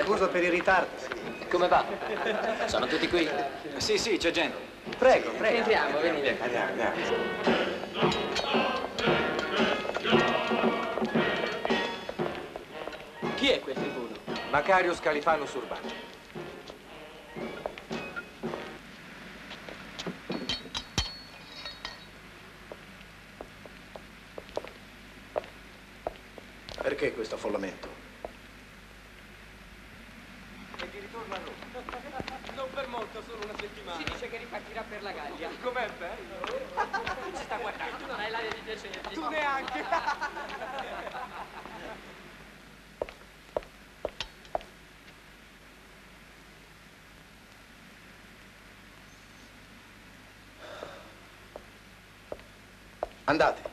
Scusa per il ritardo. Come va? Sono tutti qui? Sì, c'è gente. Prego. Entriamo, venite. Andiamo. Chi è quel tribuno? Macario Scalifanus Urbano. Perché questo affollamento? E di ritorno a Roma. Non per molto, solo una settimana. Si dice che ripartirà per la Gallia. Com'è bello? Ci sta guardando, tu non hai l'aria di piacerti. Tu neanche. Andate.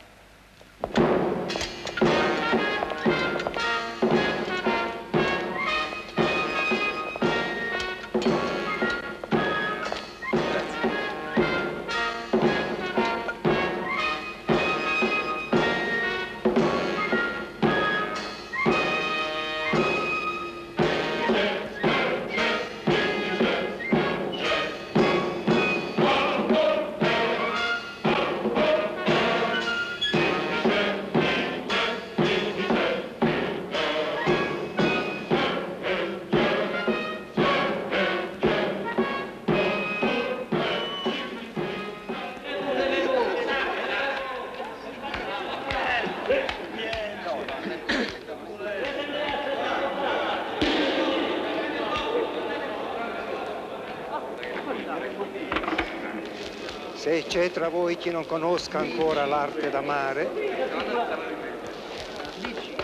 Se c'è tra voi chi non conosca ancora l'arte d'amare,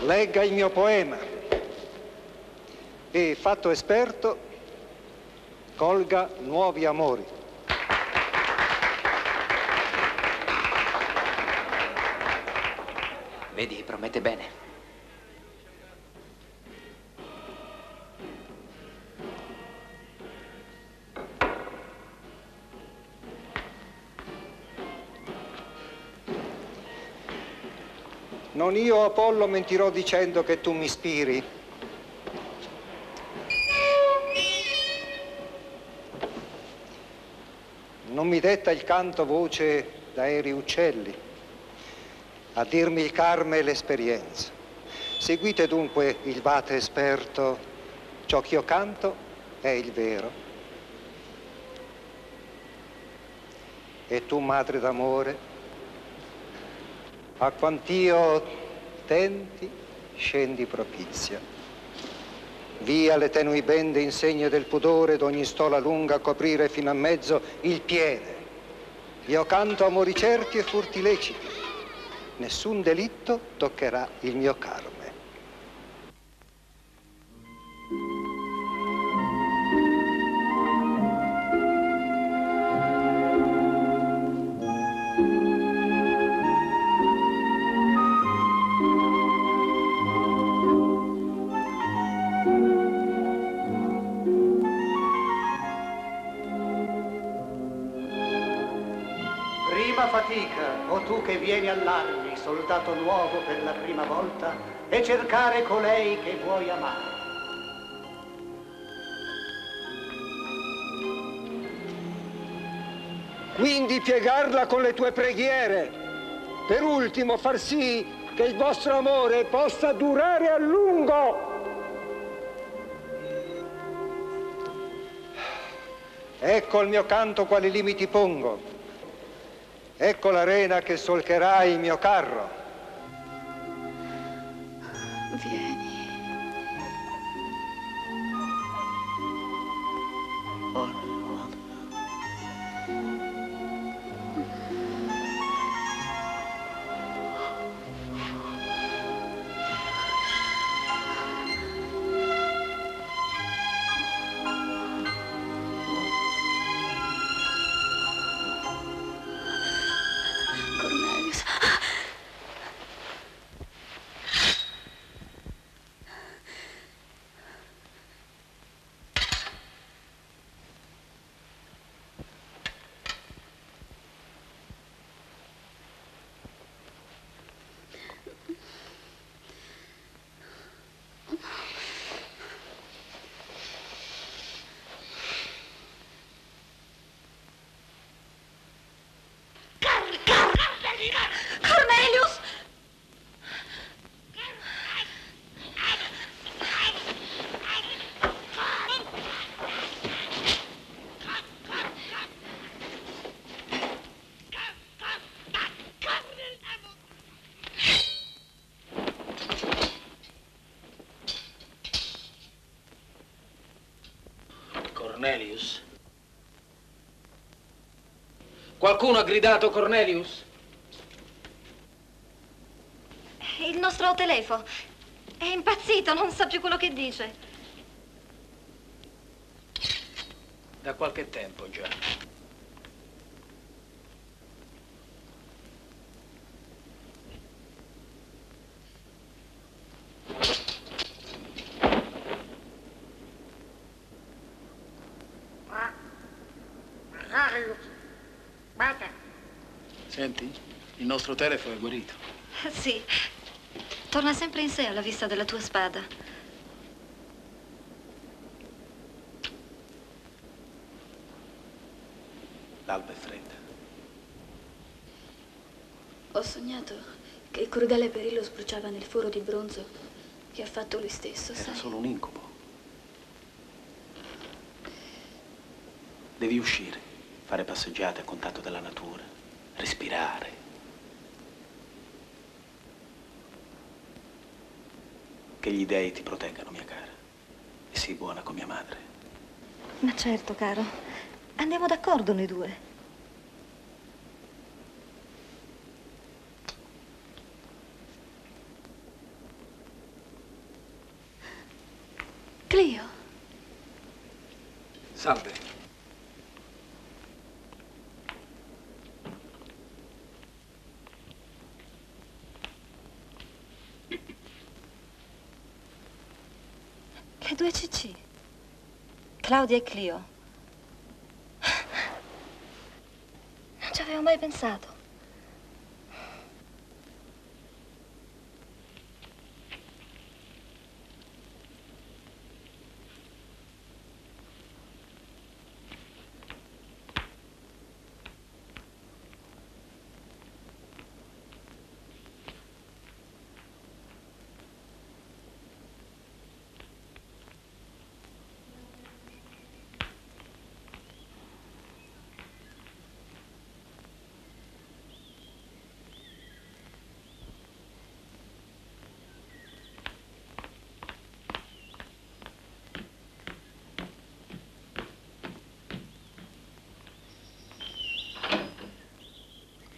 legga il mio poema e, fatto esperto, colga nuovi amori. Vedi, promette bene. Non io, Apollo, mentirò dicendo che tu mi ispiri. Non mi detta il canto voce d'aerei uccelli, a dirmi il carme e l'esperienza. Seguite dunque il vate esperto, ciò che io canto è il vero. E tu, madre d'amore, a quant'io tenti, scendi propizia. Via le tenui bende in segno del pudore d'ogni stola lunga a coprire fino a mezzo il piede. Io canto amori certi e furti leciti. Nessun delitto toccherà il mio carme. Fatica, o tu che vieni all'armi soldato nuovo per la prima volta e cercare colei che vuoi amare. Quindi piegarla con le tue preghiere. Per ultimo far sì che il vostro amore possa durare a lungo. Ecco il mio canto quali limiti pongo. Ecco l'arena che solcherà il mio carro. Vieni. Cornelius. Cornelius! Cornelius? Qualcuno ha gridato Cornelius? Il nostro telefono è impazzito, non sa più quello che dice. Da qualche tempo già. Senti, il nostro telefono è guarito. Sì, torna sempre in sé alla vista della tua spada. L'alba è fredda. Ho sognato che il crudele Perillo sbruciava nel foro di bronzo che ha fatto lui stesso, Era sai? solo un incubo. Devi uscire, fare passeggiate a contatto della natura, respirare. Che gli dèi ti proteggano, mia cara. E sii buona con mia madre. Ma certo, caro. Andiamo d'accordo noi due. Clio, Salve. Che due CC. Claudia e Clio. Non ci avevo mai pensato.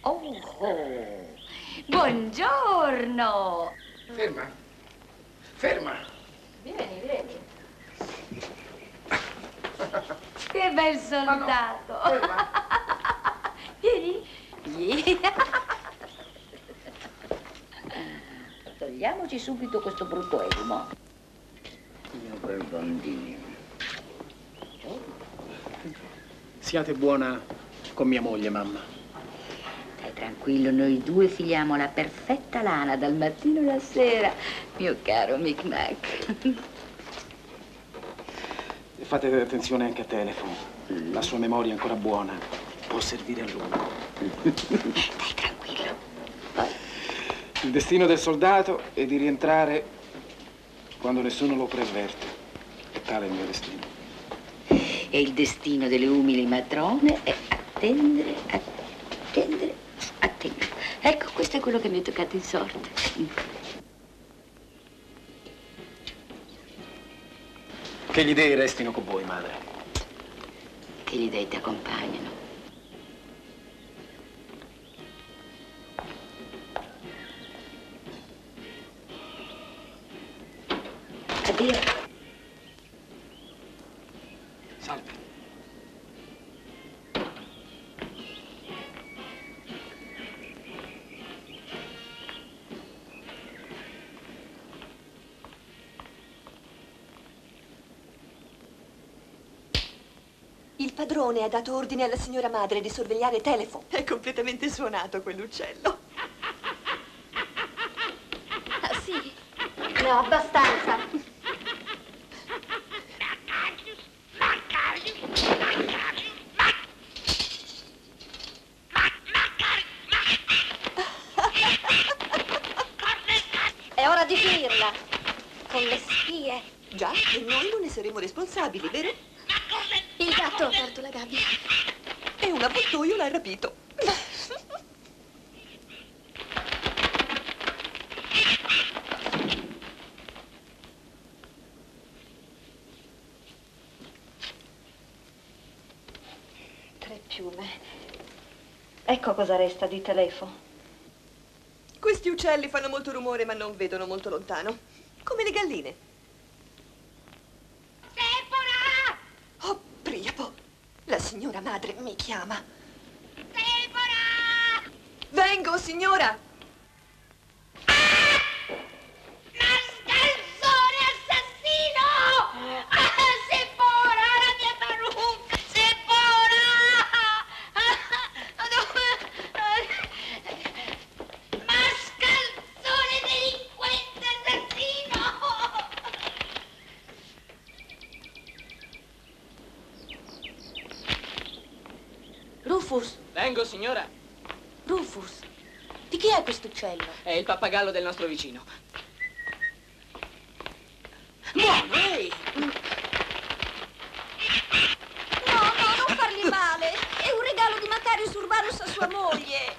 Oh, buongiorno! Ferma. Ferma. Vieni, vieni. Che bel soldato! Vieni. Vieni. Togliamoci subito questo brutto elmo. Mio bel bambino. Siate buona con mia moglie, mamma. tranquillo, noi due filiamo la perfetta lana dal mattino alla sera, mio caro Mic Mac. E fate attenzione anche a telefono. La sua memoria è ancora buona. Può servire a lungo. Dai, tranquillo. Poi. Il destino del soldato è di rientrare quando nessuno lo preavverte. E tale è il mio destino. E il destino delle umili matrone è attendere. Ecco, questo è quello che mi è toccato in sorte. Che gli dei restino con voi, madre. Che gli dei ti accompagnano. Addio. Salve. Il padrone ha dato ordine alla signora madre di sorvegliare Telefo. È completamente suonato quell'uccello. Ah, sì? No, abbastanza. È ora di finirla. Con le spie. Già, e noi non ne saremo responsabili, vero? Il gatto ha aperto la gabbia. E un avvoltoio l'ha rapito. Tre piume. Ecco cosa resta di Telefo. Questi uccelli fanno molto rumore ma non vedono molto lontano. Come le galline. Sephora! Oh, Priapo, la signora madre mi chiama. Sephora! Vengo, signora! Mascalzone assassino! Sephora, la mia parrucca! Sephora! Mascalzone delinquente assassino! Rufus! Vengo, signora. Rufus, di chi è questo uccello? È il pappagallo del nostro vicino. Buono, ehi! No, non fargli male! È un regalo di Macarius Urbanus a sua moglie!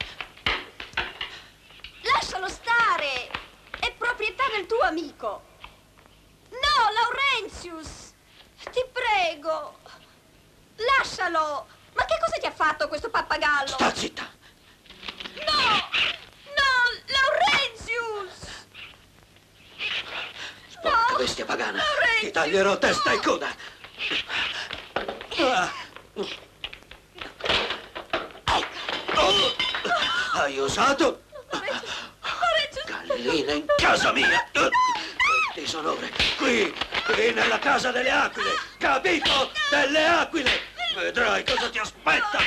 Lascialo stare! È proprietà del tuo amico! No, Laurentius! Ti prego! Lascialo! Ma che cosa ti ha fatto questo pappagallo? Sta zitta! No! No, Laurentius! Porca bestia pagana! Laurentius! Ti taglierò testa e coda! Hai osato? Gallina in casa mia! Disonore! Qui nella casa delle aquile! Capito? Delle aquile! Vedrai cosa ti aspetta!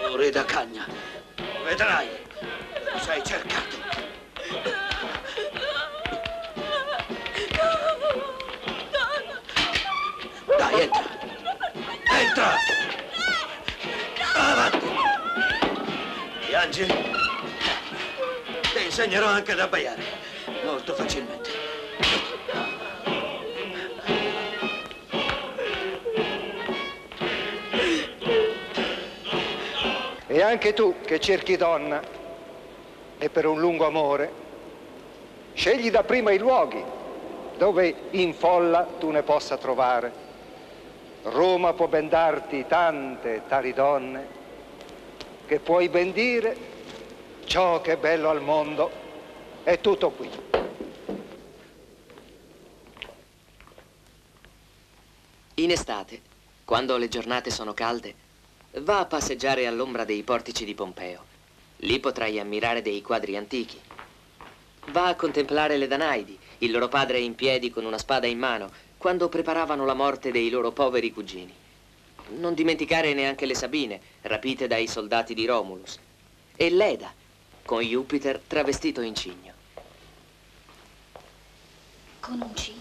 Lurida cagna! Vedrai! Sei cercato! Dai, entra! Entra! Avanti! Piangi? Ti insegnerò anche ad abbaiare. Molto facilmente. E anche tu che cerchi donna e per un lungo amore, scegli dapprima i luoghi dove in folla tu ne possa trovare. Roma può ben darti tante tali donne che puoi ben dire ciò che è bello al mondo è tutto qui. In estate, quando le giornate sono calde, va a passeggiare all'ombra dei portici di Pompeo. Lì potrai ammirare dei quadri antichi. Va a contemplare le Danaidi, il loro padre in piedi con una spada in mano, quando preparavano la morte dei loro poveri cugini. Non dimenticare neanche le Sabine, rapite dai soldati di Romulus. E Leda, con Jupiter travestito in cigno. Con un cigno?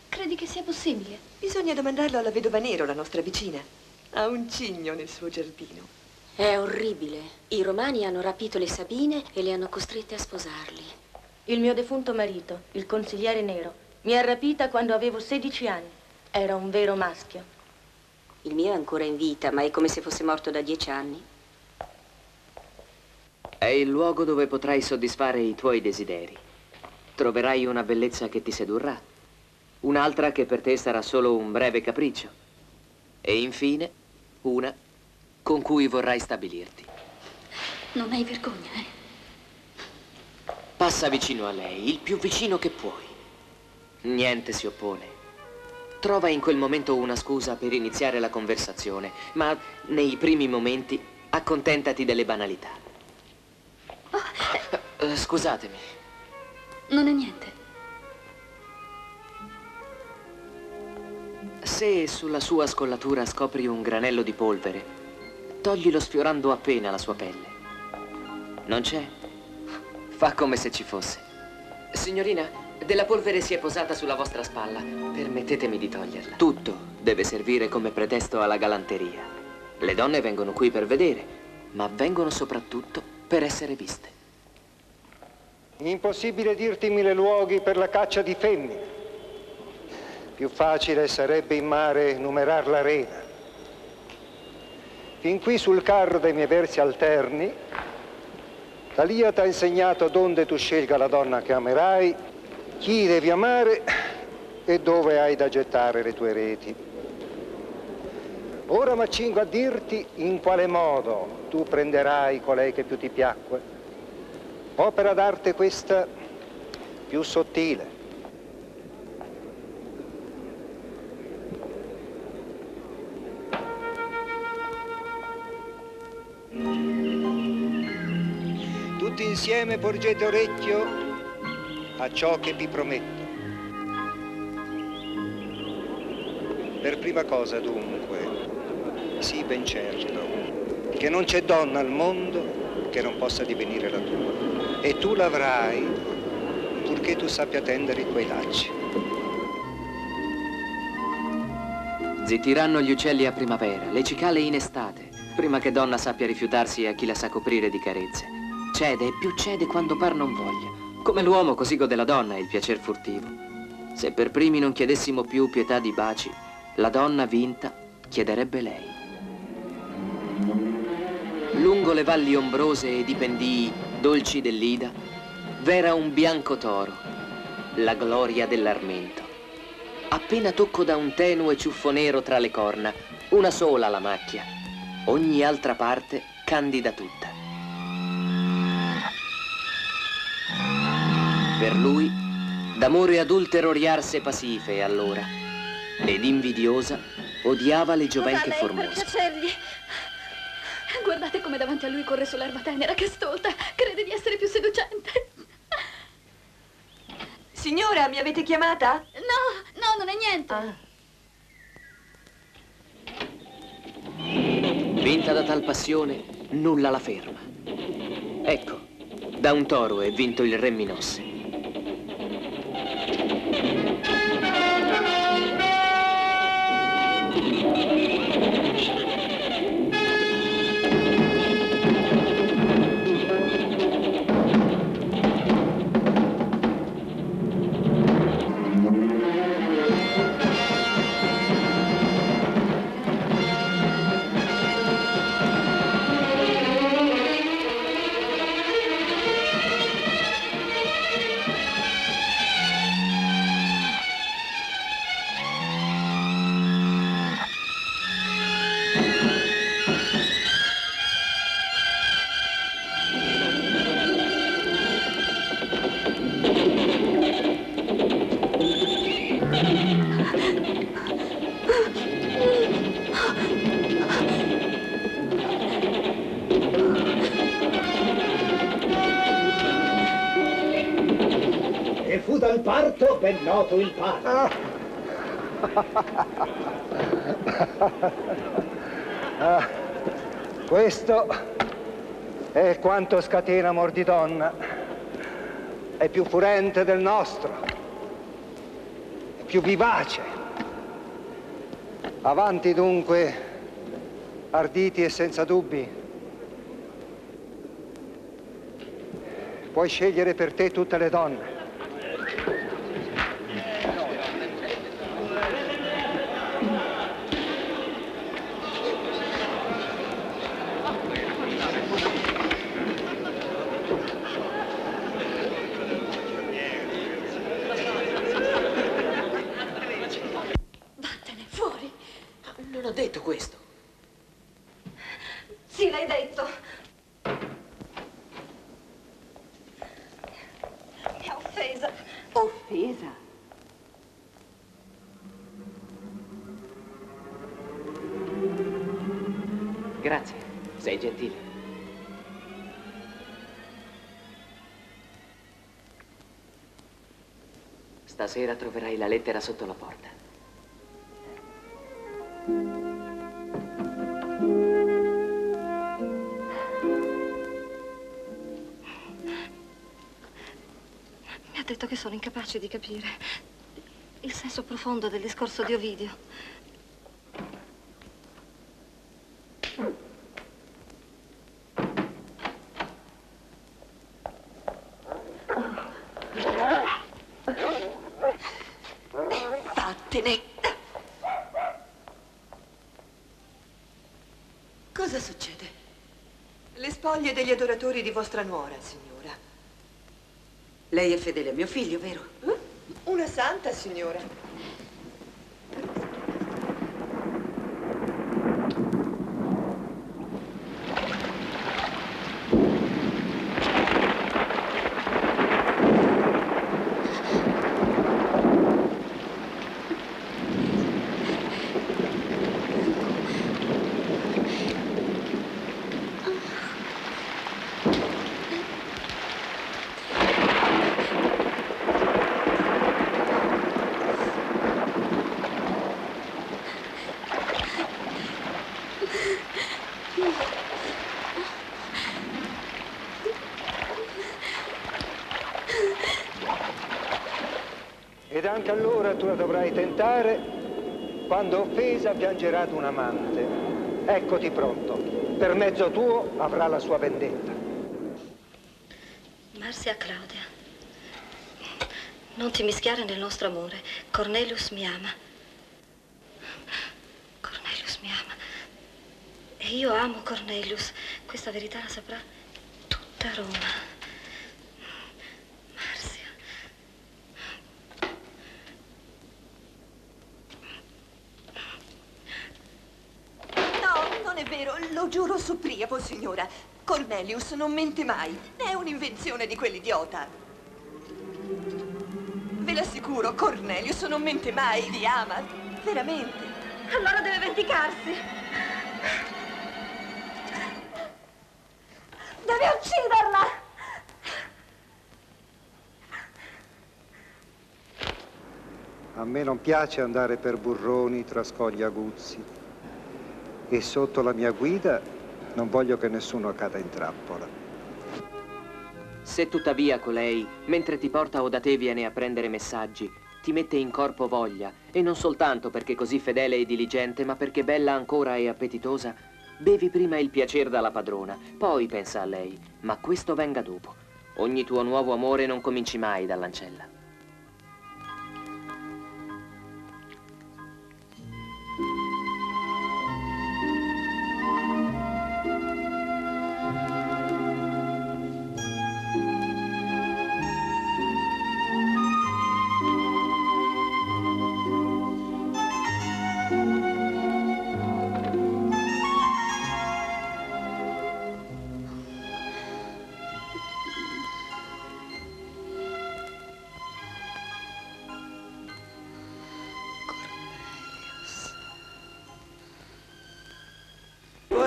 Credi che sia possibile? Bisogna domandarlo alla vedova Nero, la nostra vicina. Ha un cigno nel suo giardino. È orribile. I romani hanno rapito le Sabine e le hanno costrette a sposarli. Il mio defunto marito, il consigliere Nero, mi ha rapita quando avevo 16 anni. Era un vero maschio. Il mio è ancora in vita, ma è come se fosse morto da 10 anni. È il luogo dove potrai soddisfare i tuoi desideri. Troverai una bellezza che ti sedurrà, un'altra che per te sarà solo un breve capriccio, e infine una con cui vorrai stabilirti. Non hai vergogna, eh? Passa vicino a lei, il più vicino che puoi. Niente si oppone. Trova in quel momento una scusa per iniziare la conversazione, ma nei primi momenti accontentati delle banalità. Scusatemi. Non è niente. Se sulla sua scollatura scopri un granello di polvere, toglilo sfiorando appena la sua pelle. Non c'è? Fa come se ci fosse. Signorina, della polvere si è posata sulla vostra spalla. Permettetemi di toglierla. Tutto deve servire come pretesto alla galanteria. Le donne vengono qui per vedere, ma vengono soprattutto per essere viste. Impossibile dirti 1000 luoghi per la caccia di femmine. Più facile sarebbe in mare numerar l'arena. Fin qui sul carro dei miei versi alterni, Talia t'ha insegnato donde tu scelga la donna che amerai, chi devi amare e dove hai da gettare le tue reti. Ora m'accingo a dirti in quale modo tu prenderai colei che più ti piacque. Opera d'arte questa più sottile. Tutti insieme porgete orecchio a ciò che vi prometto. Per prima cosa, dunque, sii ben certo che non c'è donna al mondo che non possa divenire la tua. E tu l'avrai, purché tu sappia tendere i tuoi lacci. Zittiranno gli uccelli a primavera, le cicale in estate, prima che donna sappia rifiutarsi a chi la sa coprire di carezze. Cede e più cede quando par non voglia. Come l'uomo, così gode la donna il piacer furtivo. Se per primi non chiedessimo più pietà di baci, la donna vinta chiederebbe lei. Lungo le valli ombrose ed i pendii dolci dell'Ida, v'era un bianco toro, la gloria dell'armento. Appena tocco da un tenue ciuffo nero tra le corna, una sola la macchia, ogni altra parte candida tutta. Per lui, d'amore adultero riarse Pasife allora, ed invidiosa odiava le giovenche formose. Per piacergli. Guardate come davanti a lui corre sull'erba tenera, che stolta. Crede di essere più seducente. Signora, mi avete chiamata? No, non è niente. Vinta da tal passione, nulla la ferma. Ecco, da un toro è vinto il re Minosse. parto, ben noto il parto. Questo è quanto scatena amor di donna. È più furente del nostro, è più vivace. Avanti dunque, arditi e senza dubbi. Puoi scegliere per te tutte le donne. Vattene, fuori. Non ho detto questo. Sì, l'hai detto. Mi ha offesa. Offesa? Grazie, sei gentile. Stasera troverai la lettera sotto la porta. Mi ha detto che sono incapace di capire il senso profondo del discorso di Ovidio. Vattene. Cosa succede? Le spoglie degli adoratori di vostra nuora, signora. Lei è fedele a mio figlio, vero? Una santa, signora. Ed anche allora tu la dovrai tentare quando offesa piangerà d'un amante. Eccoti pronto. Per mezzo tuo avrà la sua vendetta. Marcia Claudia, non ti mischiare nel nostro amore. Cornelius mi ama. Cornelius mi ama. E io amo Cornelius. Questa verità la saprà tutta Roma. Non è vero, lo giuro su Priapo, signora. Cornelius non mente mai. È un'invenzione di quell'idiota. Ve l'assicuro, Cornelius non mente mai, vi ama. Veramente. Allora deve vendicarsi. Deve ucciderla. A me non piace andare per burroni tra scogli aguzzi. E sotto la mia guida non voglio che nessuno cada in trappola. Se tuttavia colei, mentre ti porta o da te viene a prendere messaggi, ti mette in corpo voglia, e non soltanto perché così fedele e diligente, ma perché bella ancora e appetitosa, bevi prima il piacer dalla padrona, poi pensa a lei, ma questo venga dopo. Ogni tuo nuovo amore non cominci mai dall'ancella.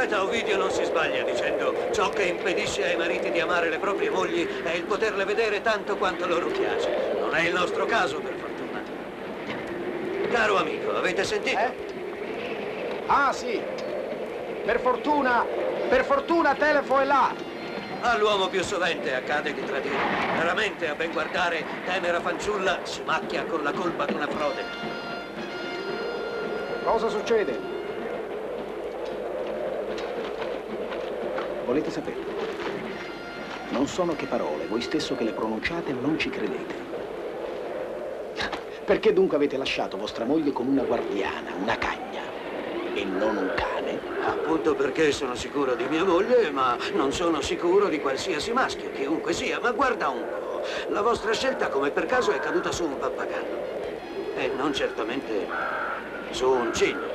poeta Ovidio non si sbaglia dicendo ciò che impedisce ai mariti di amare le proprie mogli è il poterle vedere tanto quanto loro piace. Non è il nostro caso, per fortuna. Caro amico, avete sentito? Ah, sì. Per fortuna Telefo è là. All'uomo più sovente accade di tradire. Raramente, a ben guardare, tenera fanciulla si macchia con la colpa d'una frode. Cosa succede? Volete sapere? Non sono che parole, voi stesso che le pronunciate non ci credete. Perché dunque avete lasciato vostra moglie con una guardiana, una cagna, e non un cane? Appunto perché sono sicuro di mia moglie, ma non sono sicuro di qualsiasi maschio, chiunque sia. Ma guarda un po', la vostra scelta come per caso è caduta su un pappagallo. E non certamente su un cigno.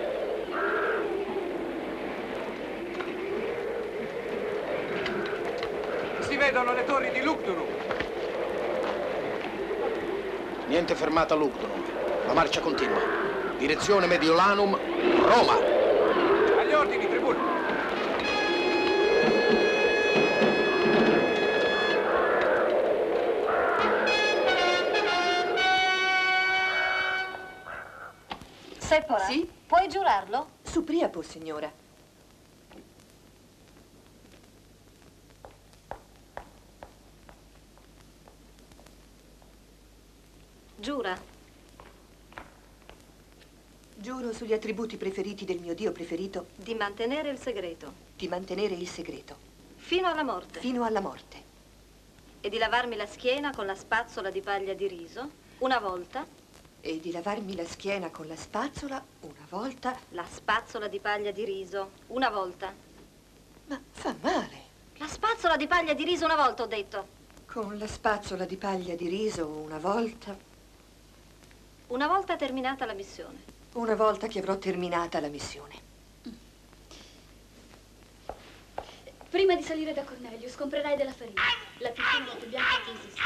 Si vedono le torri di Lugdunum. Niente fermata a Lugdunum. La marcia continua. Direzione Mediolanum, Roma. Agli ordini, tribuno. Seppora? Sì? Puoi giurarlo? Su Priapo, signora. Giura. Giuro sugli attributi preferiti del mio Dio preferito Di mantenere il segreto. di mantenere il segreto Fino alla morte. fino alla morte E di lavarmi la schiena con la spazzola di paglia di riso una volta. e di lavarmi la schiena con la spazzola una volta. La spazzola di paglia di riso una volta. Ma fa male. La spazzola di paglia di riso una volta, ho detto. Con la spazzola di paglia di riso una volta. Una volta terminata la missione. Una volta che avrò terminata la missione. Prima di salire da Cornelius comprerai della farina, la pintina più bianca che esiste.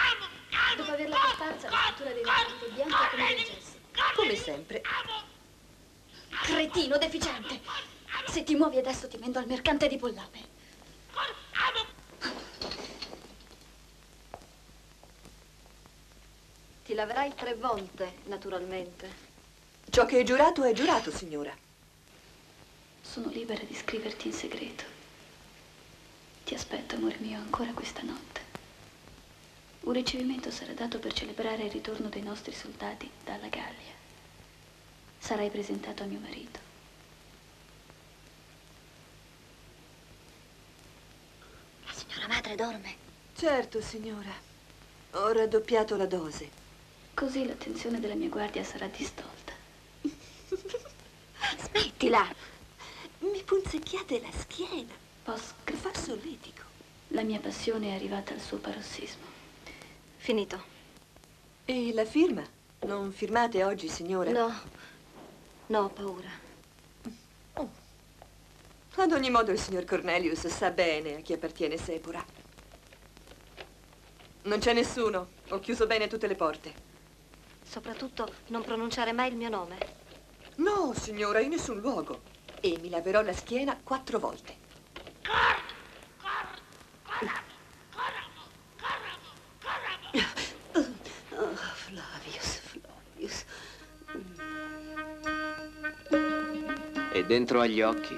Dopo averla cosparsa, la scrittura dei requisiti bianca come dei gessi. Come sempre. Cretino deficiente! Se ti muovi adesso ti vendo al mercante di pollape. Ti laverai 3 volte, naturalmente. Ciò che è giurato, signora. Sono libera di scriverti in segreto. Ti aspetto, amore mio, ancora questa notte. Un ricevimento sarà dato per celebrare il ritorno dei nostri soldati dalla Gallia. Sarai presentato a mio marito. La signora madre dorme. Certo, signora. Ho raddoppiato la dose. Così l'attenzione della mia guardia sarà distolta. Smettila! Mi punzecchiate la schiena. Post Fa solletico. La mia passione è arrivata al suo parossismo. Finito. E la firma? Non firmate oggi, signora? No, ho paura. Ad ogni modo il signor Cornelius sa bene a chi appartiene Seppora. Non c'è nessuno. Ho chiuso bene tutte le porte. Soprattutto non pronunciare mai il mio nome. No, signora, in nessun luogo. E mi laverò la schiena 4 volte. Oh, Flavius. E dentro agli occhi,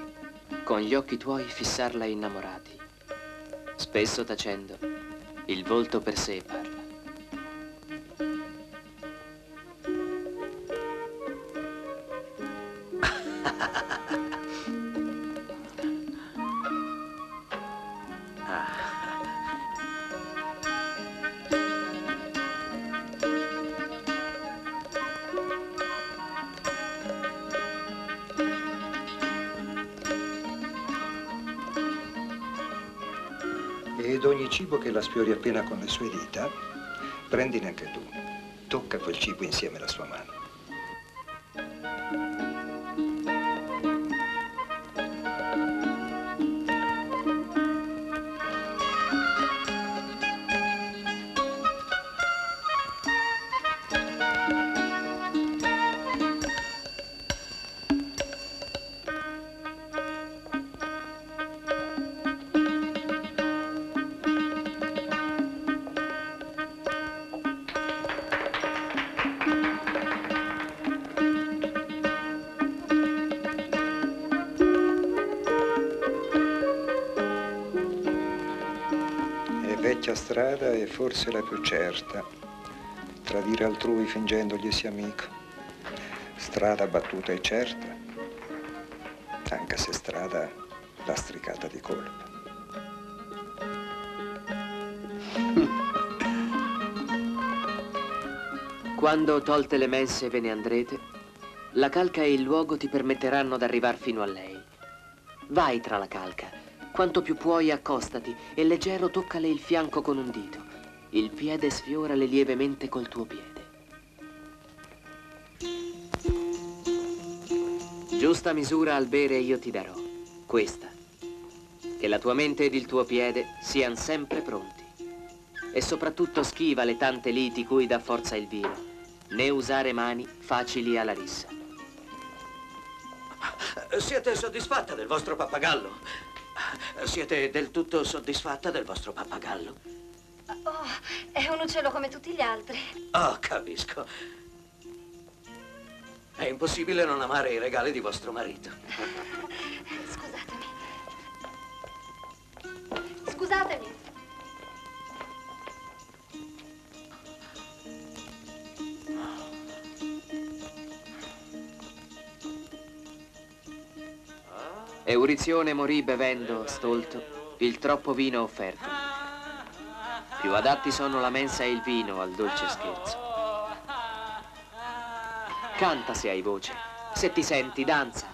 con gli occhi tuoi fissarla innamorati. Spesso tacendo, il volto per sé parla. Ed ogni cibo che la sfiori appena con le sue dita, prendine anche tu. Tocca quel cibo insieme alla sua mano. vecchia strada è forse la più certa. Tradire altrui fingendogli sia amico. Strada battuta e certa, anche se strada lastricata di colpa. Quando tolte le mense ve ne andrete, la calca e il luogo ti permetteranno d'arrivar fino a lei. Vai tra la calca, quanto più puoi accostati e leggero toccale il fianco con un dito. Il piede sfiorale lievemente col tuo piede. Giusta misura al bere io ti darò, questa. Che la tua mente ed il tuo piede siano sempre pronti. E soprattutto schiva le tante liti cui dà forza il vino. Né usare mani facili alla rissa. Siete soddisfatta del vostro pappagallo? Siete del tutto soddisfatta del vostro pappagallo? Oh, è un uccello come tutti gli altri. Oh, capisco. È impossibile non amare i regali di vostro marito. Scusatemi. Scusatemi. Eurizione morì bevendo, stolto, il troppo vino offerto. Più adatti sono la mensa e il vino al dolce scherzo. Canta se hai voce, se ti senti danza.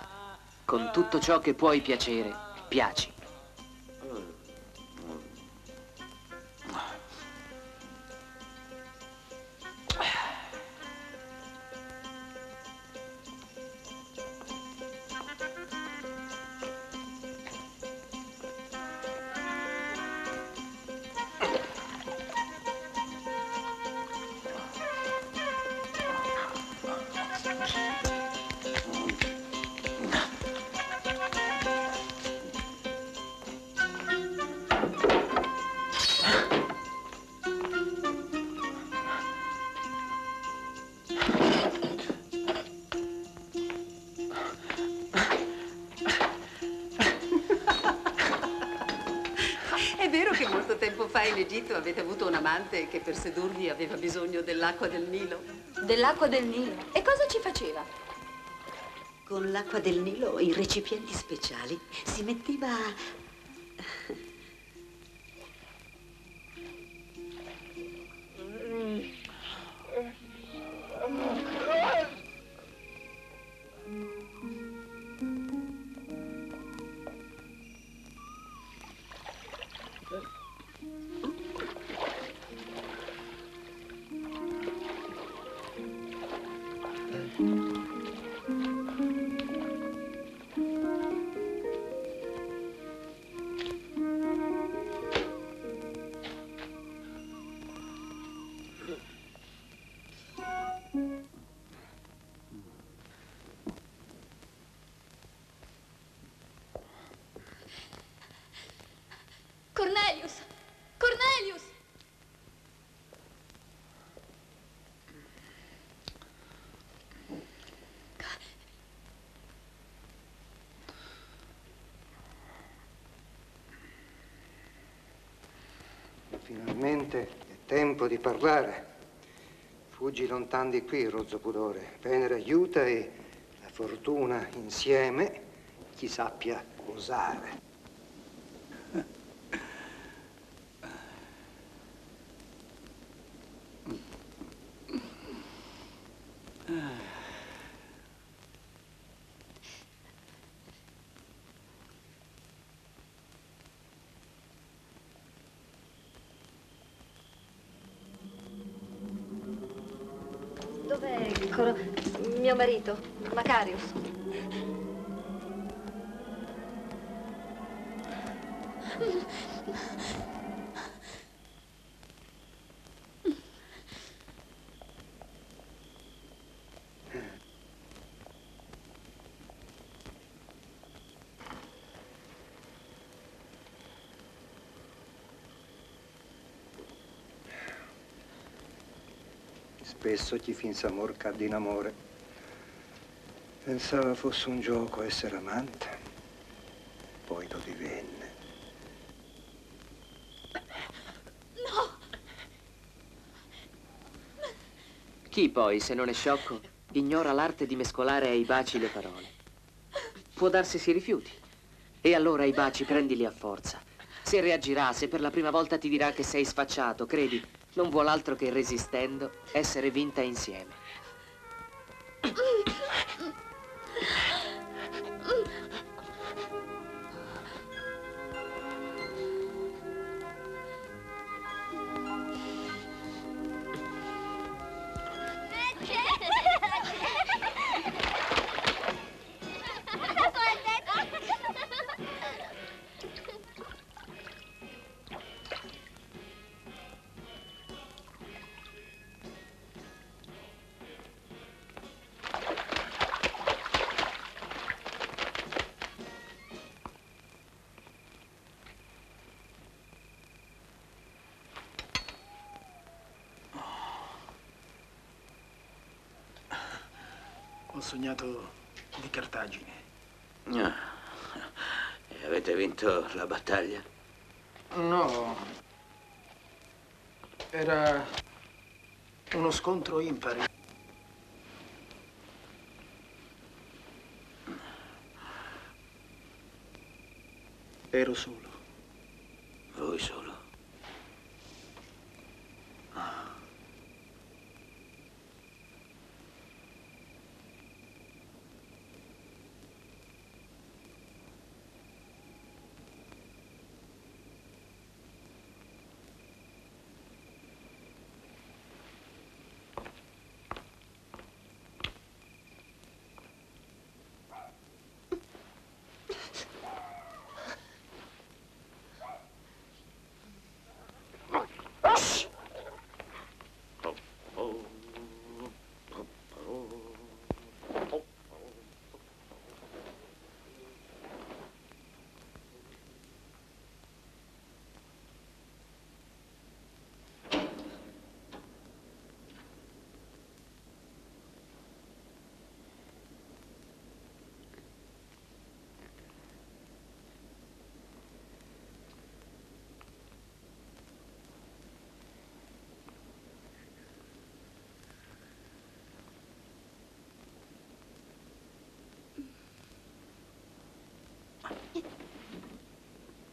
Con tutto ciò che puoi piacere, piaci. È vero che molto tempo fa in Egitto avete avuto un amante che per sedurvi aveva bisogno dell'acqua del Nilo? Dell'acqua del Nilo? E cosa ci faceva? Con l'acqua del Nilo in recipienti speciali si metteva... Cornelius! Cornelius! Finalmente è tempo di parlare. Fuggi lontan di qui, rozzo pudore. Venere aiuta e la fortuna insieme chi sappia osare. Dov'è mio marito, Macarius? Spesso chi finse amor cadde in amore. Pensava fosse un gioco essere amante, poi lo divenne. Chi poi, se non è sciocco, ignora l'arte di mescolare ai baci le parole? Può darsi si rifiuti. E allora i baci prendili a forza. Se reagirà, se per la prima volta ti dirà che sei sfacciato, credi, non vuol altro che resistendo essere vinta insieme. Ho sognato di Cartagine. E avete vinto la battaglia? No. Era uno scontro impari. Ero solo. Voi solo?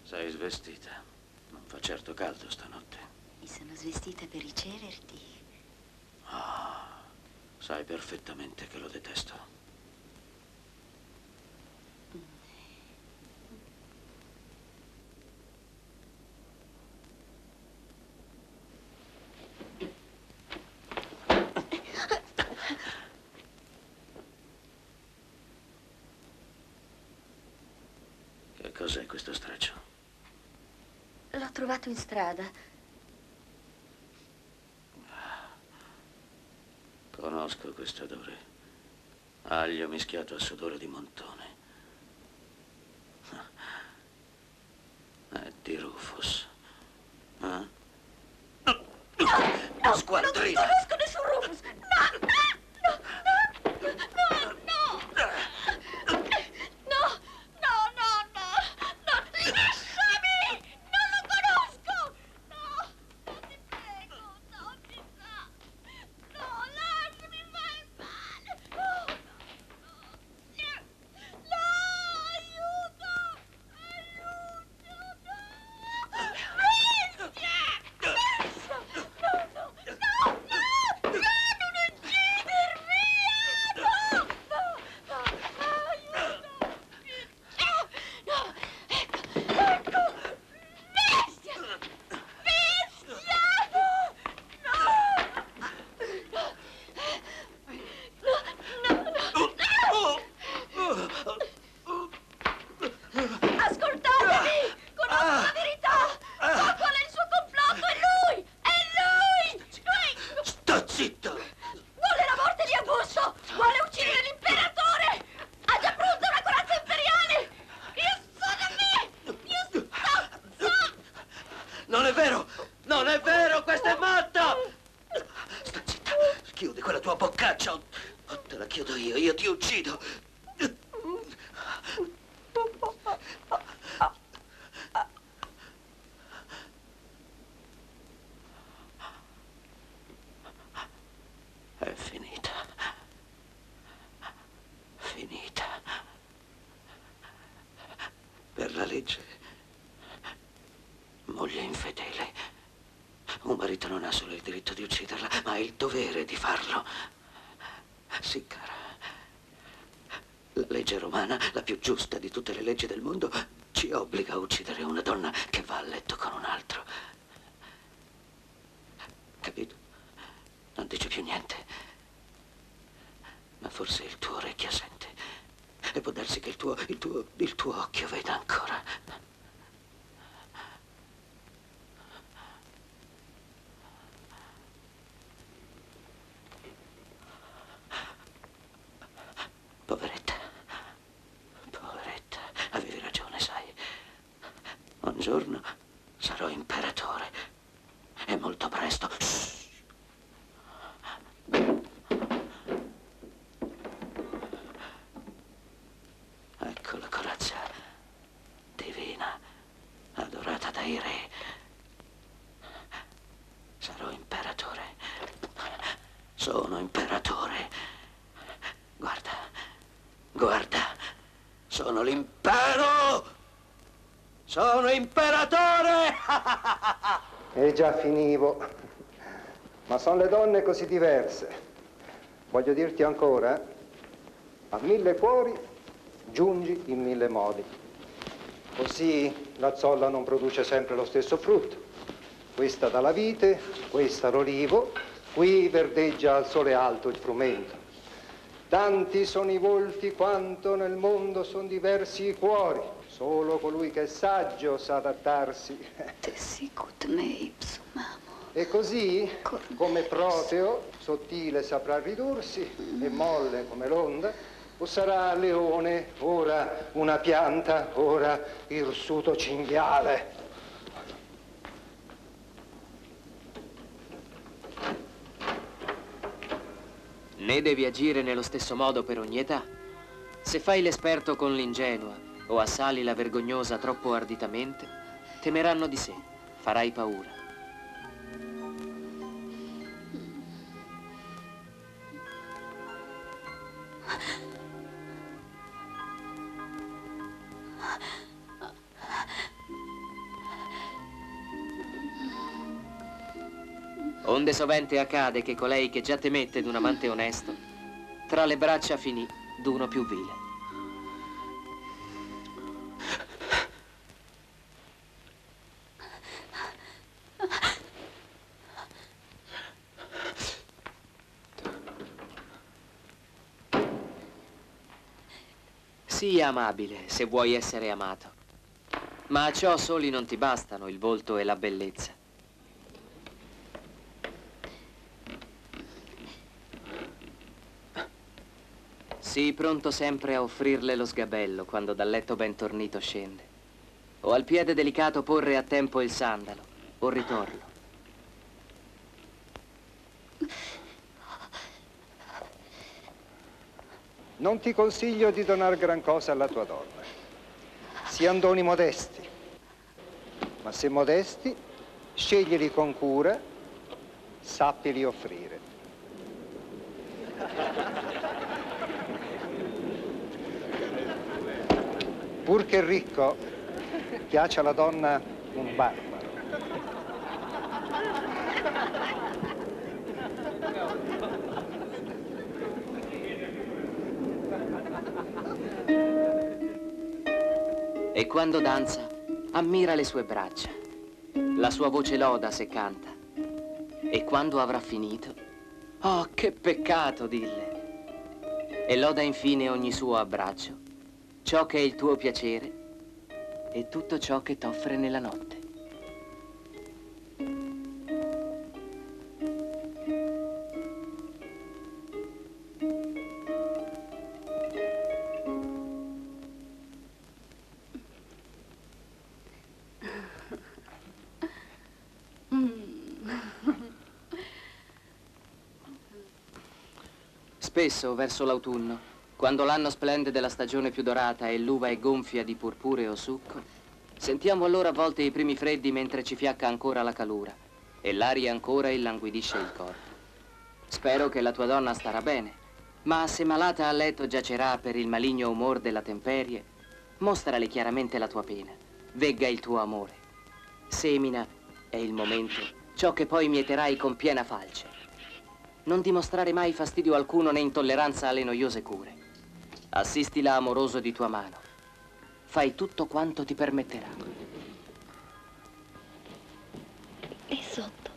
Sei svestita. Non fa certo caldo stanotte. Mi sono svestita per riceverti. Sai perfettamente che lo detesto. Che cos'è questo straccio? L'ho trovato in strada. Conosco questo odore. Aglio mischiato a sudore di montone. È di Rufus. No, Squadrina! non conosco nessun Rufus! No, no, no, no, no, no! No, no, no, no! No, lasciami! Non lo conosco! No, no, ti prego, no, ti fa! No, lasciami, fai male! No, no, no! No, aiuto! Aiuto, no! Bestia! Bestia! No, no, no, no! No, non uccidermi! No, no, no, aiuto! No, ecco, ecco! Bestia! Bestia! No! Ascoltatemi! Conosco la verità! So qual è il suo complotto! È lui! È lui! Lui Sta zitto! vuole la morte di Augusto! Vuole uccidere l'imperatore! Ha già pronta una corazza imperiale! Io sono me! Io so! Non è vero! Non è vero! Questa è matta! Sta zitta! Chiudi quella tua boccaccia o te la chiudo io ti uccido! È moglie infedele. Un marito non ha solo il diritto di ucciderla, ma ha il dovere di farlo. Sì, cara. La legge romana, la più giusta di tutte le leggi del mondo, ci obbliga a uccidere una donna che va a letto con un altro. Capito? Non dice più niente. Ma forse il tuo orecchio sente. E può darsi che il tuo occhio veda ancora. Poveretta. Poveretta. Avevi ragione, sai. Un giorno sarò imperatore. E molto presto. Ecco la corazza divina, adorata dai re. Sarò imperatore. Sono imperatore. Guarda, guarda, sono l'impero! Sono imperatore! E già finivo. Ma sono le donne così diverse. Voglio dirti ancora, a 1000 cuori giungi in 1000 modi. Così la zolla non produce sempre lo stesso frutto. Questa dà la vite, questa l'olivo, qui verdeggia al sole alto il frumento. Tanti sono i volti quanto nel mondo sono diversi i cuori. Solo colui che è saggio sa adattarsi. Te sicut me ipsum amo. E così, come Proteo, sottile saprà ridursi e molle come l'onda, o sarà leone, ora una pianta, ora irsuto cinghiale. Né devi agire nello stesso modo per ogni età. Se fai l'esperto con l'ingenua o assali la vergognosa troppo arditamente, temeranno di sé, farai paura. Onde sovente accade che colei che già temette d'un amante onesto, tra le braccia finì d'uno più vile. Sii amabile se vuoi essere amato, ma a ciò soli non ti bastano il volto e la bellezza. Sii pronto sempre a offrirle lo sgabello quando dal letto ben tornito scende, o al piede delicato porre a tempo il sandalo o ritorno. Non ti consiglio di donar gran cosa alla tua donna. Siano doni modesti, ma se modesti, sceglieli con cura, sappili offrire. Pur che ricco, piace alla donna un barbaro. E quando danza, ammira le sue braccia, la sua voce loda se canta. E quando avrà finito, oh, che peccato, dille. E loda infine ogni suo abbraccio, ciò che è il tuo piacere e tutto ciò che t'offre nella notte. Spesso, verso l'autunno, quando l'anno splende della stagione più dorata e l'uva è gonfia di purpureo succo, sentiamo allora a volte i primi freddi mentre ci fiacca ancora la calura e l'aria ancora illanguidisce il corpo. Spero che la tua donna starà bene, ma se malata a letto giacerà per il maligno umor della temperie, mostrale chiaramente la tua pena, vegga il tuo amore semina, è il momento, ciò che poi mieterai con piena falce. Non dimostrare mai fastidio alcuno né intolleranza alle noiose cure. Assistila amoroso di tua mano. Fai tutto quanto ti permetterà. E sotto?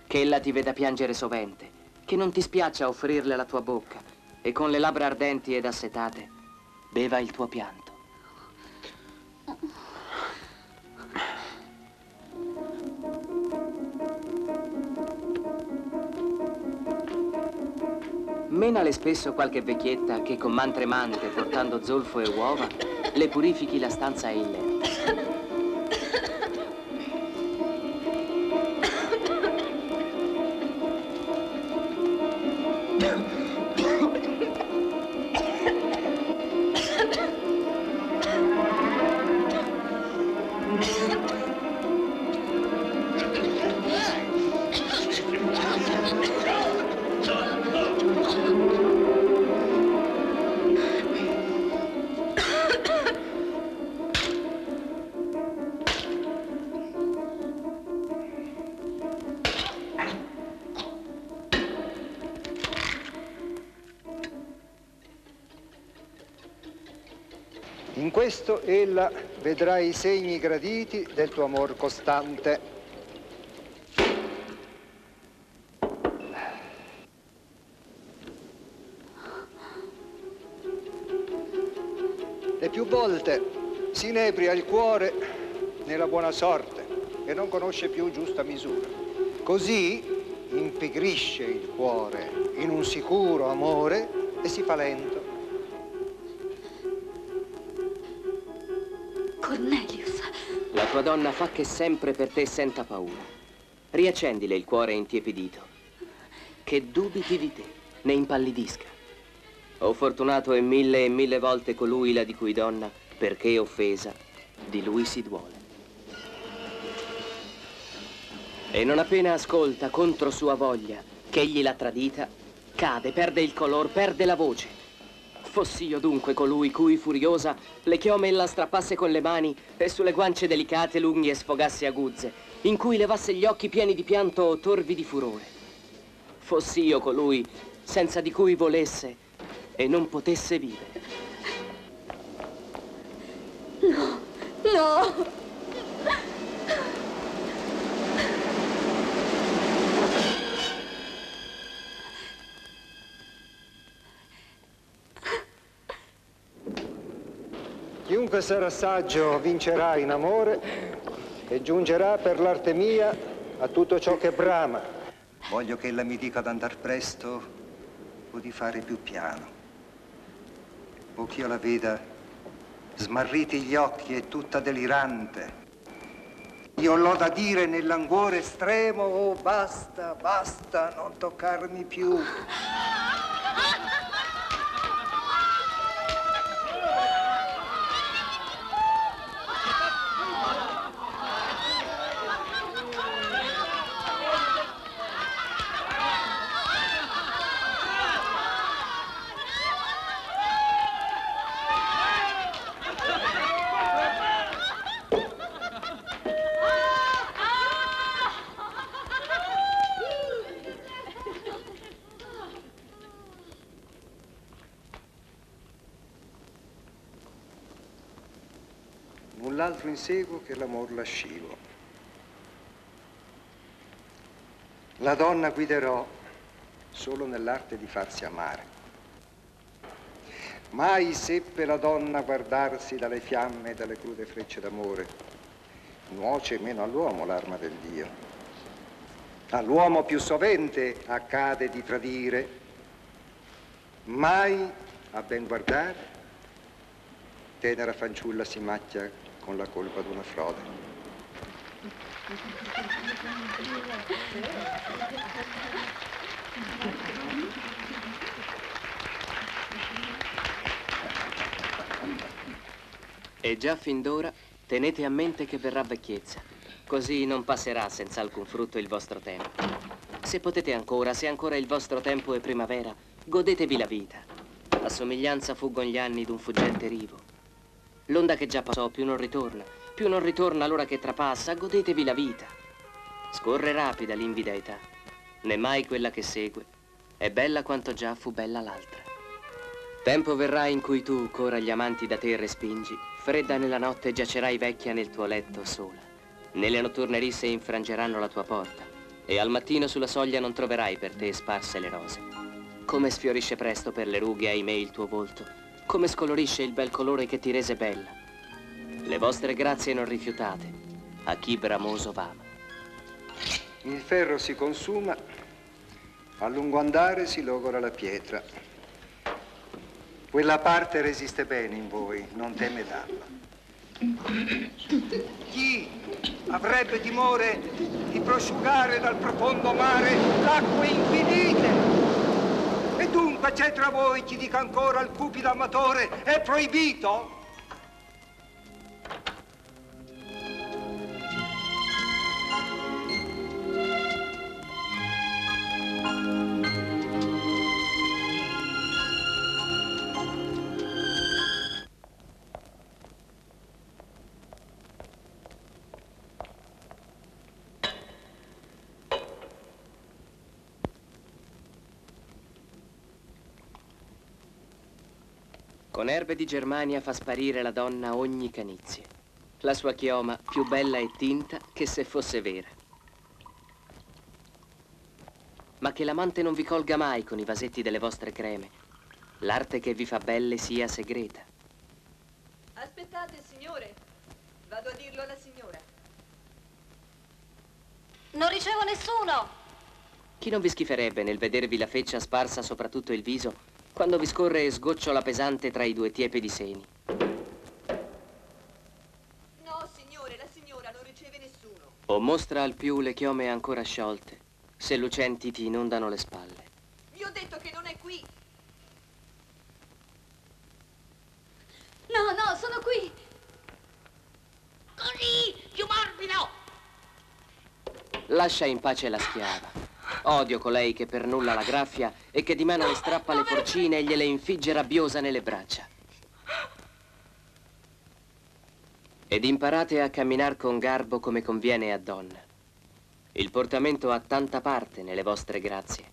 Che ella ti veda piangere sovente, che non ti spiaccia offrirle la tua bocca e con le labbra ardenti ed assetate beva il tuo pianto. Menale spesso qualche vecchietta che con man tremante, portando zolfo e uova, le purifichi la stanza e il letto. In questo ella vedrà i segni graditi del tuo amor costante. E più volte si inebria il cuore nella buona sorte e non conosce più giusta misura. Così impigrisce il cuore in un sicuro amore e si fa lento. Cornelius. La tua donna fa che sempre per te senta paura. Riaccendile il cuore intiepidito. Che dubiti di te, ne impallidisca. Oh fortunato e mille volte colui la di cui donna, perché offesa, di lui si duole. E non appena ascolta contro sua voglia che egli l'ha tradita, cade, perde il color, perde la voce. Fossi io dunque colui cui furiosa le chiome ella strappasse con le mani e sulle guance delicate l'unghie sfogasse aguzze, in cui levasse gli occhi pieni di pianto o torvi di furore. Fossi io colui senza di cui volesse e non potesse vivere. No, no! Chiunque sarà saggio vincerà in amore e giungerà per l'arte mia a tutto ciò che brama. Voglio che ella mi dica d'andar presto o di fare più piano, o che io la veda smarriti gli occhi e tutta delirante. Io l'ho da dire nell'anguore estremo: oh, basta, basta, non toccarmi più. Null'altro inseguo che l'amor lascivo. La donna guiderò solo nell'arte di farsi amare. Mai seppe la donna guardarsi dalle fiamme e dalle crude frecce d'amore. Nuoce meno all'uomo l'arma del Dio. All'uomo più sovente accade di tradire. Mai, a ben guardare, tenera fanciulla si macchia con la colpa d'una frode. E già fin d'ora tenete a mente che verrà vecchiezza, così non passerà senza alcun frutto il vostro tempo. Se potete ancora, se ancora il vostro tempo è primavera, godetevi la vita. A somiglianza fuggon gli anni d'un fuggente rivo. L'onda che già passò più non ritorna l'ora che trapassa, godetevi la vita. Scorre rapida l'invida età, né mai quella che segue è bella quanto già fu bella l'altra. Tempo verrà in cui tu, ch'ora gli amanti da te respingi, fredda nella notte giacerai vecchia nel tuo letto sola. Nelle notturne risse infrangeranno la tua porta e al mattino sulla soglia non troverai per te sparse le rose. Come sfiorisce presto per le rughe, ahimè, il tuo volto, come scolorisce il bel colore che ti rese bella. Le vostre grazie non rifiutate a chi bramoso v'ama. Il ferro si consuma, a lungo andare si logora la pietra. Quella parte resiste bene in voi, non teme darla. Chi avrebbe timore di prosciugare dal profondo mare l'acque infinite? E dunque c'è tra voi chi dica ancora al cupido amatore è proibito? Con erbe di Germania fa sparire la donna ogni canizie. La sua chioma più bella e tinta che se fosse vera. Ma che l'amante non vi colga mai con i vasetti delle vostre creme. L'arte che vi fa belle sia segreta. Aspettate, signore. Vado a dirlo alla signora. Non ricevo nessuno! Chi non vi schiferebbe nel vedervi la feccia sparsa sopra tutto il viso quando vi scorre e sgocciola pesante tra i due tiepidi seni? No, signore, la signora non riceve nessuno. O mostra al più le chiome ancora sciolte, se lucenti ti inondano le spalle. Vi ho detto che non è qui. No, no, sono qui! Così, più morbido! Lascia in pace la schiava. Odio colei che per nulla la graffia e che di mano le strappa le porcine e gliele infigge rabbiosa nelle braccia. Ed imparate a camminar con garbo come conviene a donna. Il portamento ha tanta parte nelle vostre grazie.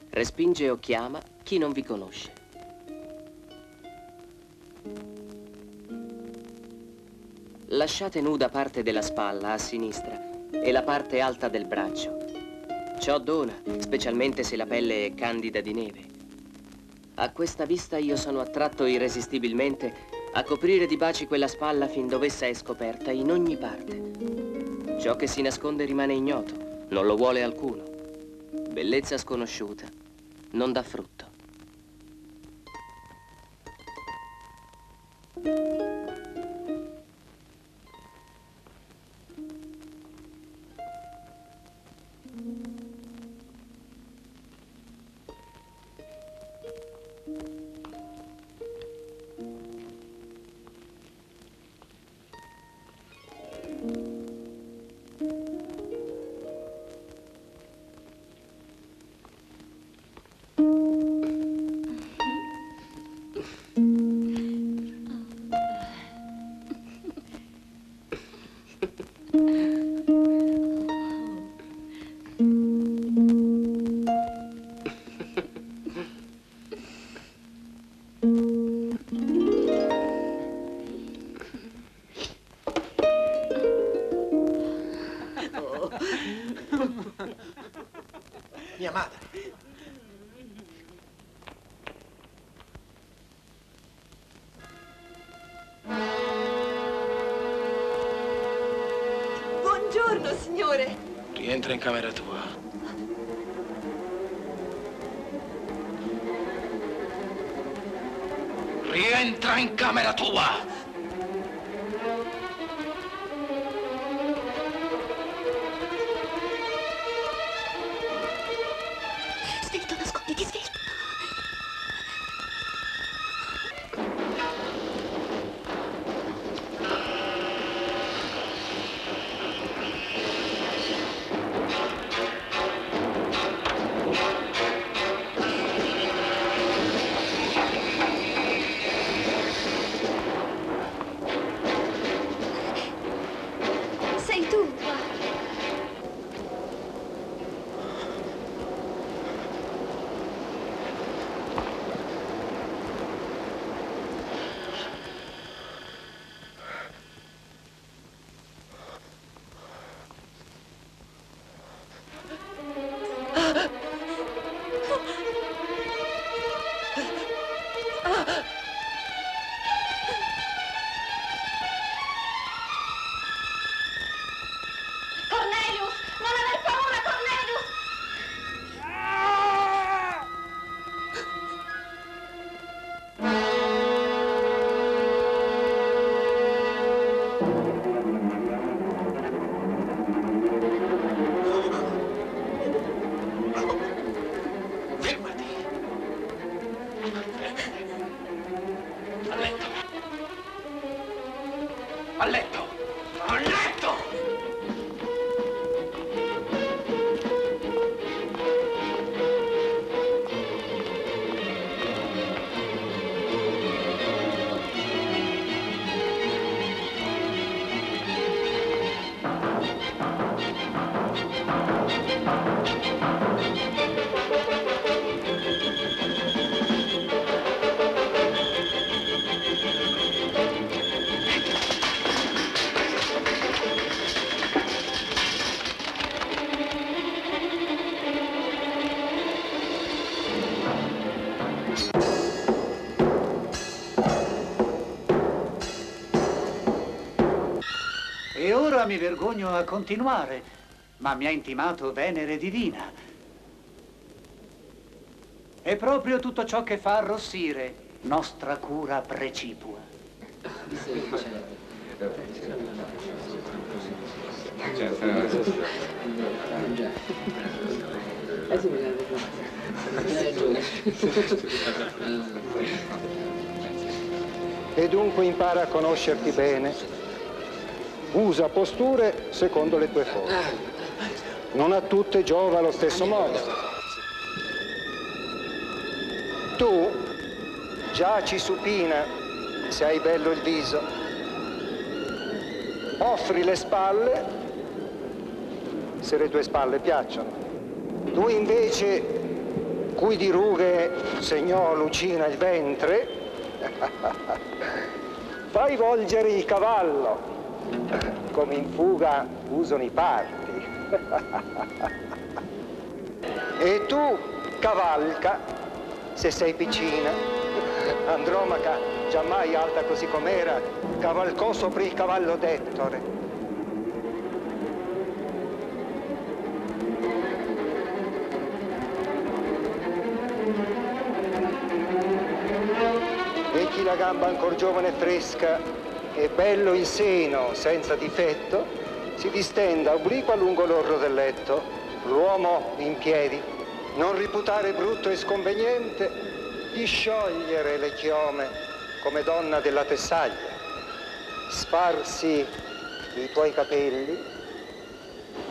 Respinge o chiama chi non vi conosce. Lasciate nuda parte della spalla a sinistra e la parte alta del braccio. Ciò dona, specialmente se la pelle è candida di neve. A questa vista io sono attratto irresistibilmente a coprire di baci quella spalla fin dov'essa è scoperta in ogni parte. Ciò che si nasconde rimane ignoto, non lo vuole alcuno. Bellezza sconosciuta non dà frutto. Mia madre. Buongiorno, signore. Rientra in camera tua. Rientra in camera tua! Svelto, nasconditi, svelto. A letto! A letto! E ora mi vergogno a continuare, ma mi ha intimato Venere Divina. È proprio tutto ciò che fa arrossire nostra cura precipua. E dunque impara a conoscerti bene. Usa posture secondo le tue forze. Non a tutte giova allo stesso modo. Tu giaci supina se hai bello il viso. Offri le spalle se le tue spalle piacciono. Tu invece, cui di rughe segnò lucina il ventre, fai volgere il cavallo, come in fuga usano i parti. E tu cavalca, se sei piccina. Andromaca, giammai alta così com'era, cavalcò sopra il cavallo d'Ettore. E chi la gamba ancor giovane e fresca e bello il seno senza difetto, si distenda obliqua lungo l'orlo del letto, l'uomo in piedi, non riputare brutto e sconveniente di sciogliere le chiome come donna della Tessaglia, sfarsi i tuoi capelli,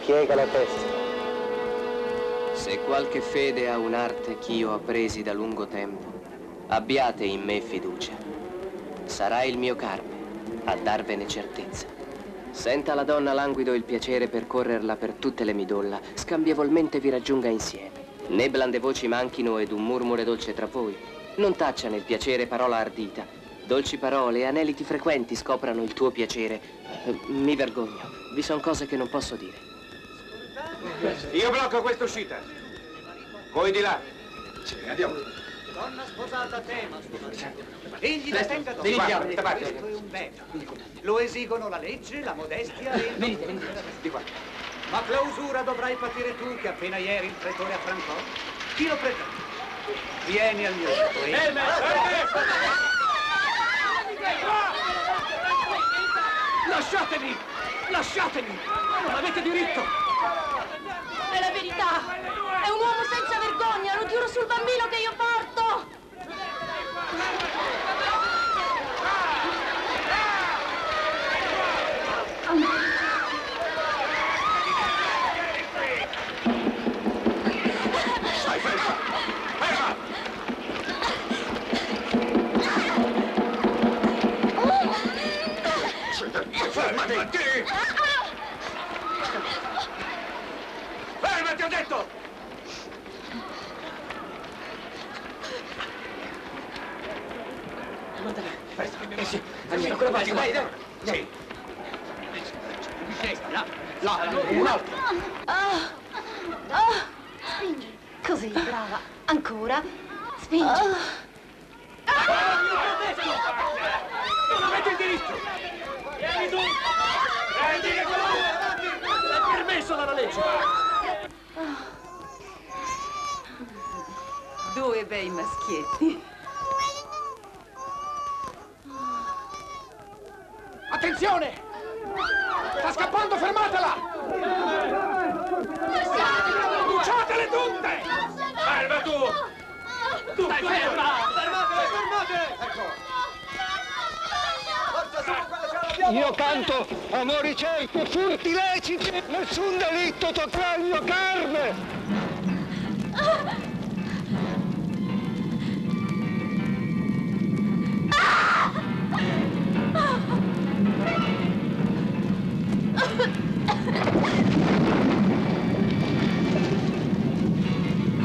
piega la testa. Se qualche fede ha un'arte ch'io ho appresi da lungo tempo, abbiate in me fiducia. Sarà il mio Carme a darvene certezza. Senta la donna languido il piacere percorrerla per tutte le midolla, scambievolmente vi raggiunga insieme. Né blande voci manchino ed un murmure dolce tra voi. Non taccia nel piacere parola ardita. Dolci parole e aneliti frequenti scoprano il tuo piacere. Mi vergogno, vi son cose che non posso dire. Io blocco questa uscita. Voi di là. Sì, andiamo. Donna sposata tema suo marito. Egli la tenga Di qua, questo parte. è un bene. Lo esigono la legge, la modestia e il... Venite. Di qua. Ma clausura dovrai patire tu che appena ieri il pretore affrancò. Chi lo pretende? Vieni al mio letto. Lasciatemi! Lasciatemi! Non avete diritto! È la verità! È un uomo senza vergogna, lo giuro sul bambino che io porto! Stai ferma! Ferma! Fermati! Fermati, ho detto! Sì, andiamo, ancora vai, dai. Sì. Là, un altro. Spingi. Così, brava. Ancora. Spingi. Non avete il diritto! Vieni tu! Prendi che è permesso dalla legge! Due bei maschietti. Attenzione! Sta scappando, fermatela! Bruciatele tutte! Ferma tu! Tu stai ferma! Fermate! Ecco! Io canto amori certi e furti leciti. Nessun delitto toccherà il mio carne.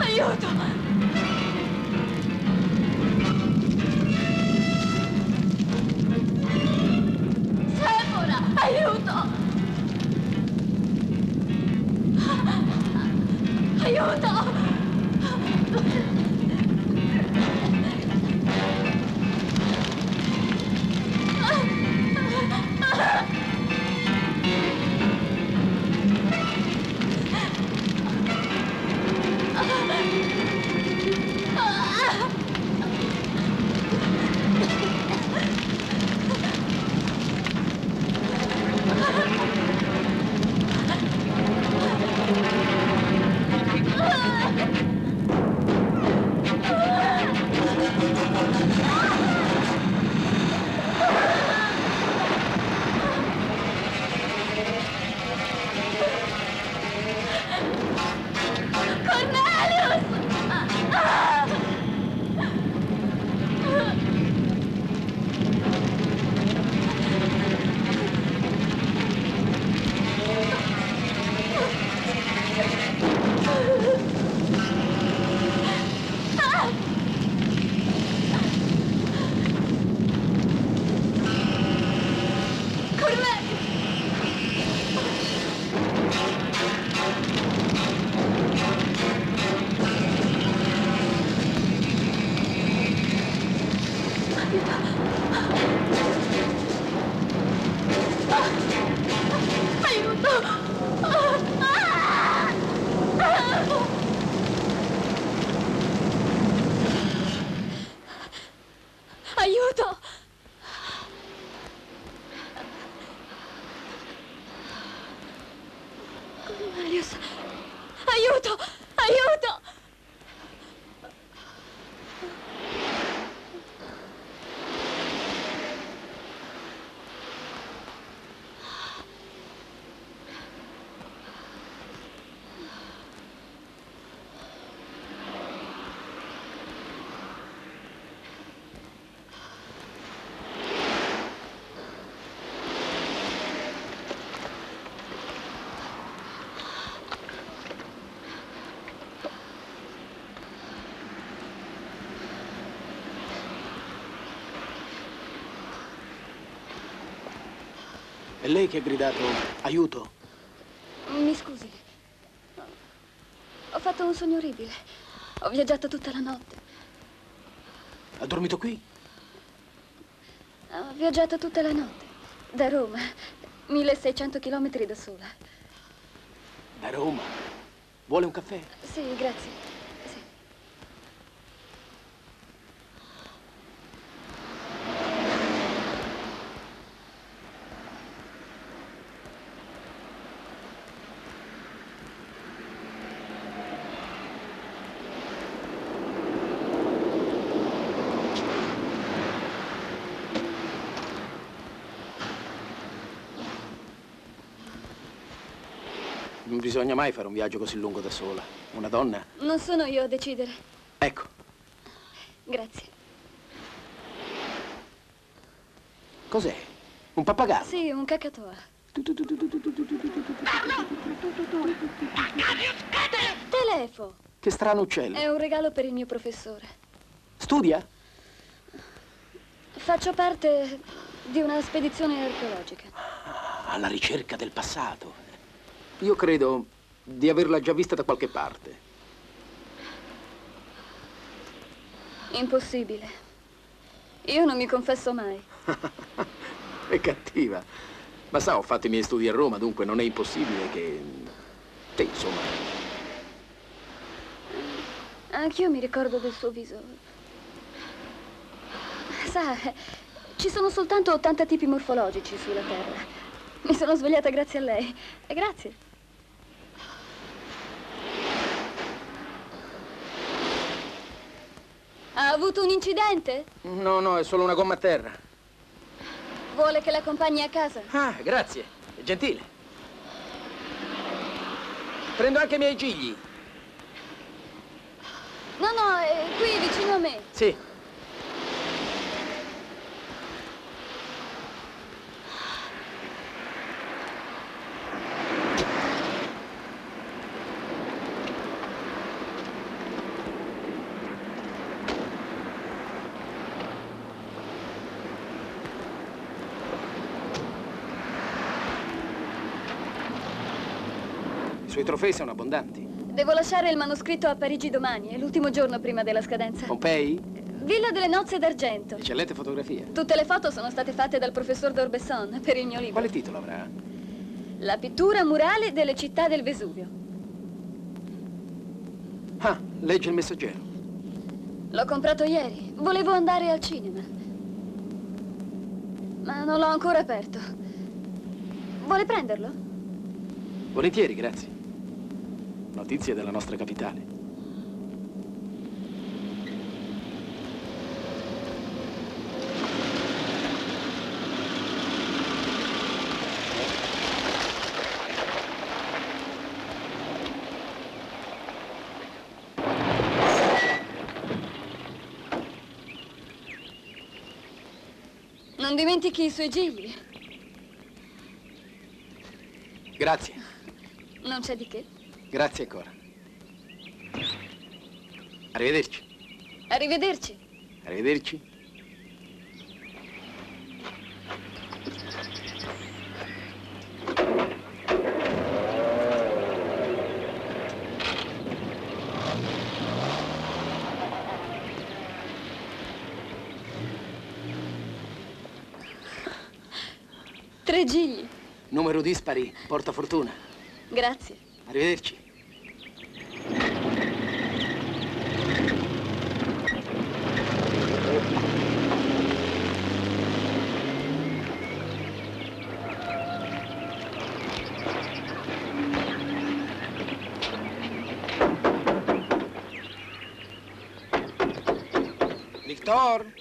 Aiuto! Sephora, aiuto! Aiuto! Aiuto! Cornelius! Aiuto! Aiuto! È lei che ha gridato aiuto? Mi scusi. Ho fatto un sogno orribile. Ho viaggiato tutta la notte. Ha dormito qui? Ho viaggiato tutta la notte. Da Roma. 1600 chilometri da sola. Da Roma? Vuole un caffè? Sì, grazie. Sì. Non bisogna mai fare un viaggio così lungo da sola. Una donna? Non sono io a decidere. Ecco. Grazie. Cos'è? Un pappagallo? Sì, un cacatoa. Telefo. Che strano uccello. È un regalo per il mio professore. Studia? Faccio parte di una spedizione archeologica. Alla ricerca del passato. Io credo di averla già vista da qualche parte. Impossibile. Io non mi confesso mai. È cattiva. Ma sa, ho fatto i miei studi a Roma, dunque non è impossibile che... insomma... Anch'io mi ricordo del suo viso. Sa, ci sono soltanto 80 tipi morfologici sulla Terra. Mi sono svegliata grazie a lei. E grazie. Ha avuto un incidente? No, no, è solo una gomma a terra. Vuole che l'accompagni a casa? Ah, grazie. È gentile. Prendo anche i miei gigli. No, è qui vicino a me. Sì. I suoi trofei sono abbondanti. Devo lasciare il manoscritto a Parigi domani, è l'ultimo giorno prima della scadenza. Pompei? Villa delle nozze d'argento. Eccellente fotografia. Tutte le foto sono state fatte dal professor d'Orbesson per il mio libro. Quale titolo avrà? La pittura murale delle città del Vesuvio. Ah, legge il Messaggero. L'ho comprato ieri. Volevo andare al cinema. Ma non l'ho ancora aperto. Vuole prenderlo? Volentieri, grazie. Notizie della nostra capitale. Non dimentichi i suoi gigli. Grazie. Non c'è di che. Grazie ancora. Arrivederci. Arrivederci. Arrivederci. Tre gigli. Numero dispari, porta fortuna. Grazie. Arrivederci. Victor?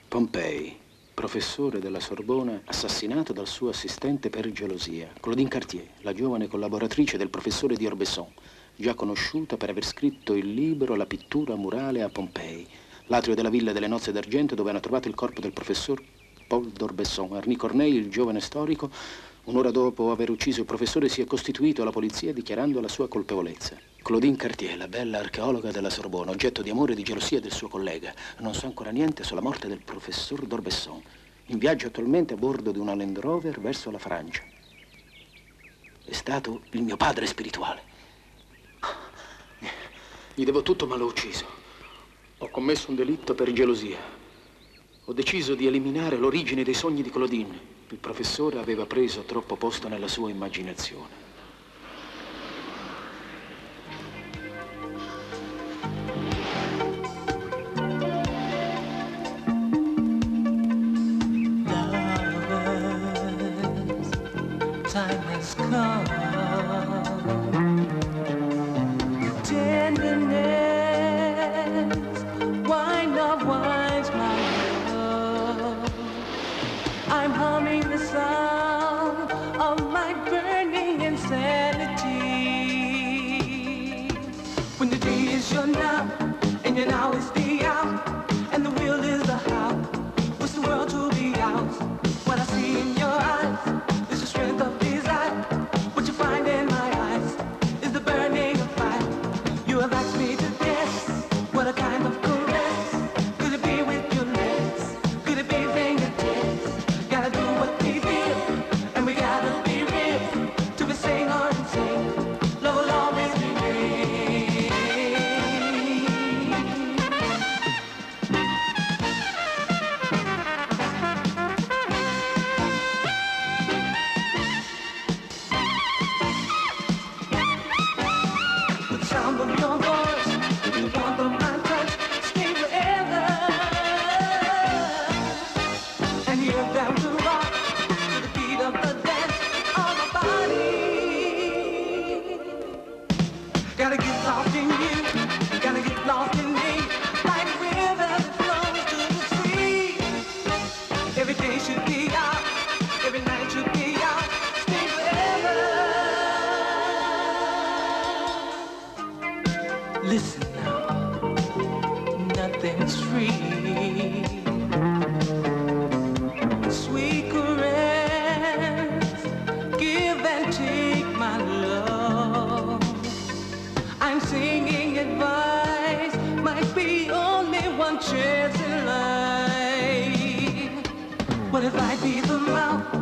Pompei, professore della Sorbona, assassinato dal suo assistente per gelosia. Claudine Cartier, la giovane collaboratrice del professore di Orbesson, già conosciuta per aver scritto il libro La pittura murale a Pompei, l'atrio della Villa delle Nozze d'Argento dove hanno trovato il corpo del professor Paul d'Orbesson. Arnie Corneille, il giovane storico, un'ora dopo aver ucciso il professore, si è costituito alla polizia dichiarando la sua colpevolezza. Claudine Cartier, la bella archeologa della Sorbona, oggetto di amore e di gelosia del suo collega. Non sa ancora niente sulla morte del professor d'Orbesson. In viaggio attualmente a bordo di una Land Rover verso la Francia. È stato il mio padre spirituale. Gli devo tutto, ma l'ho ucciso. Ho commesso un delitto per gelosia. Ho deciso di eliminare l'origine dei sogni di Claudine. Il professore aveva preso troppo posto nella sua immaginazione. Time has come. Tenderness, wine of wines, my love. I'm humming the sound of my burning insanity. When the day is your now, and your now is the out, and the will is the how. What's the world to be ours? What I see in your eyes is the strength of desire. What you find in my eyes is the burning of fire. You have asked me to dance. What a kind of caress. Could it be with your legs? Could it be fingertips? Gotta do what we feel, and we gotta be real. To be sing or insane, love will always be real. take my love. I'm singing advice, might be only one chance in life. What if I be the mouth